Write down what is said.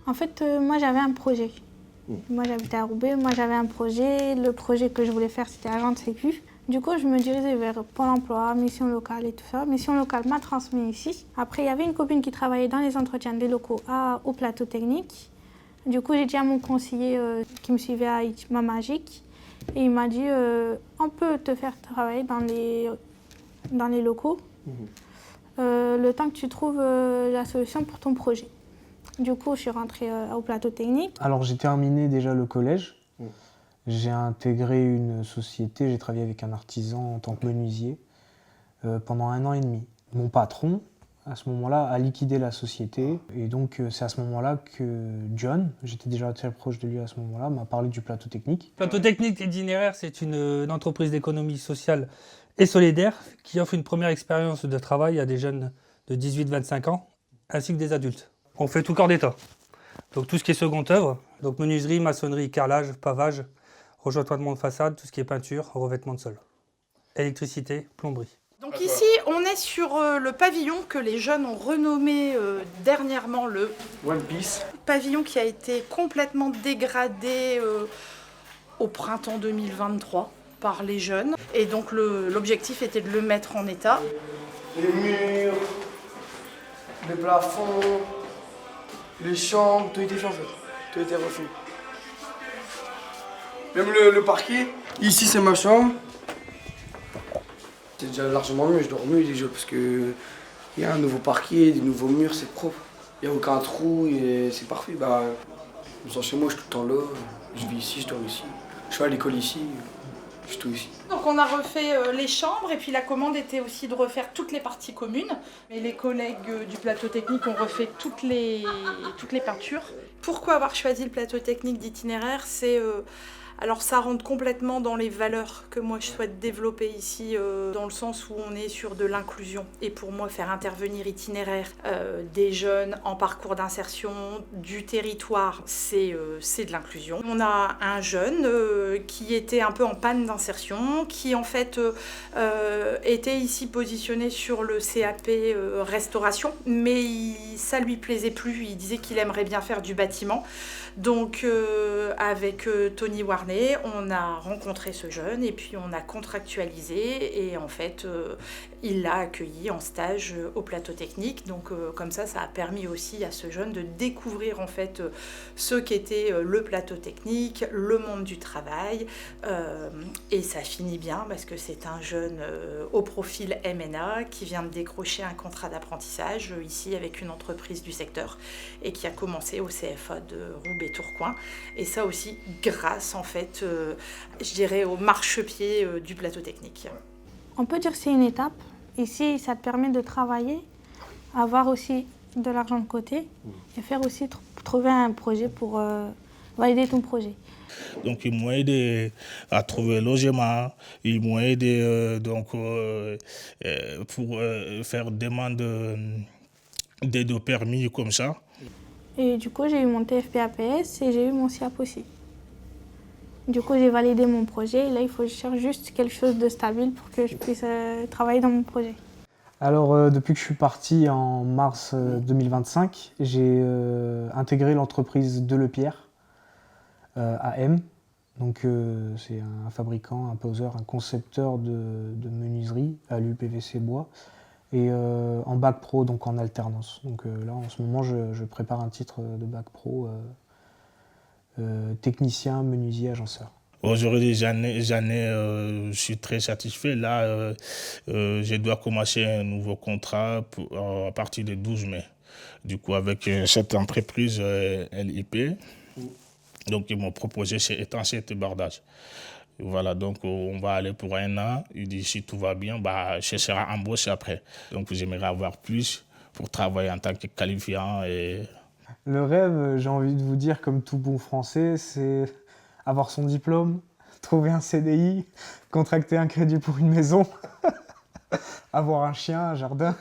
En fait, moi j'avais un projet. Moi j'habitais à Roubaix, moi j'avais un projet. Le projet que je voulais faire c'était agent de sécu. Du coup, je me dirigeais vers Pôle emploi, mission locale et tout ça. Mission locale m'a transmis ici. Après, il y avait une copine qui travaillait dans les entretiens des locaux au plateau technique. Du coup, j'ai dit à mon conseiller qui me suivait à Hitchma Magique. Et il m'a dit, on peut te faire travailler dans les locaux le temps que tu trouves la solution pour ton projet. Du coup, je suis rentrée au plateau technique. Alors, j'ai terminé déjà le collège. J'ai intégré une société, j'ai travaillé avec un artisan en tant que menuisier pendant 1 an et demi. Mon patron, à ce moment-là, a liquidé la société. Et donc, c'est à ce moment-là que John, j'étais déjà très proche de lui à ce moment-là, m'a parlé du plateau technique. Plateau technique Itinéraire, c'est une entreprise d'économie sociale et solidaire qui offre une première expérience de travail à des jeunes de 18-25 ans, ainsi que des adultes. On fait tout corps d'état. Donc tout ce qui est seconde œuvre, donc menuiserie, maçonnerie, carrelage, pavage, rejointoiement de façade, tout ce qui est peinture, revêtement de sol. Électricité, plomberie. Donc ici, on est sur le pavillon que les jeunes ont renommé dernièrement le One Piece. Pavillon qui a été complètement dégradé au printemps 2023 par les jeunes. Et donc l'objectif était de le mettre en état. Les murs, les plafonds, les chambres, tout était fait en fait. Tout était refait. Même le parquet. Ici, c'est ma chambre. C'est déjà largement mieux, je dors mieux déjà parce que il y a un nouveau parquet, des nouveaux murs, c'est propre. Il n'y a aucun trou et c'est parfait. Bah, je me sens chez moi, je suis tout le temps là. Je vis ici, je dors ici. Je vais à l'école ici, je suis tout ici. Donc on a refait les chambres et puis la commande était aussi de refaire toutes les parties communes. Et les collègues du plateau technique ont refait toutes les peintures. Pourquoi avoir choisi le plateau technique d'Itinéraire? Alors ça rentre complètement dans les valeurs que moi je souhaite développer ici, dans le sens où on est sur de l'inclusion. Et pour moi, faire intervenir Itinéraire des jeunes en parcours d'insertion du territoire, c'est de l'inclusion. On a un jeune qui était un peu en panne d'insertion, qui en fait était ici positionné sur le CAP restauration, mais ça lui plaisait plus, il disait qu'il aimerait bien faire du bâtiment. Donc avec Tony Warney, on a rencontré ce jeune et puis on a contractualisé et en fait il l'a accueilli en stage au plateau technique. Donc comme ça a permis aussi à ce jeune de découvrir en fait ce qu'était le plateau technique, le monde du travail et ça finit bien parce que c'est un jeune au profil MNA qui vient de décrocher un contrat d'apprentissage ici avec une entreprise du secteur et qui a commencé au CFA de Roubaix-Tourcoing. Et ça aussi grâce en fait, je dirais, au marchepied du plateau technique. On peut dire que c'est une étape. Ici, ça te permet de travailler, avoir aussi de l'argent de côté et faire aussi trouver un projet pour valider ton projet. Donc ils m'ont aidé à trouver logement, ils m'ont aidé pour faire demande d'aide au permis comme ça. Et du coup, j'ai eu mon TFP-APS et j'ai eu mon SIAP aussi. Du coup, j'ai validé mon projet et là, il faut que je cherche juste quelque chose de stable pour que je puisse travailler dans mon projet. Alors, depuis que je suis parti en mars 2025, j'ai intégré l'entreprise Delepierre à M. Donc, c'est un fabricant, un poseur, un concepteur de menuiserie à l'UPVC bois. Et en bac pro, donc en alternance. Donc là, en ce moment, je prépare un titre de bac pro technicien, menuisier, agenceur. Aujourd'hui, je suis très satisfait. Là, je dois commencer un nouveau contrat à partir du 12 mai. Du coup, avec cette entreprise LIP. Donc, ils m'ont proposé ces étanchéité et bardage. Voilà, donc on va aller pour 1 an. Il dit si tout va bien, je serai embauché après. Donc j'aimerais avoir plus pour travailler en tant que qualifiant. Le rêve, j'ai envie de vous dire, comme tout bon français, c'est avoir son diplôme, trouver un CDI, contracter un crédit pour une maison, avoir un chien, un jardin.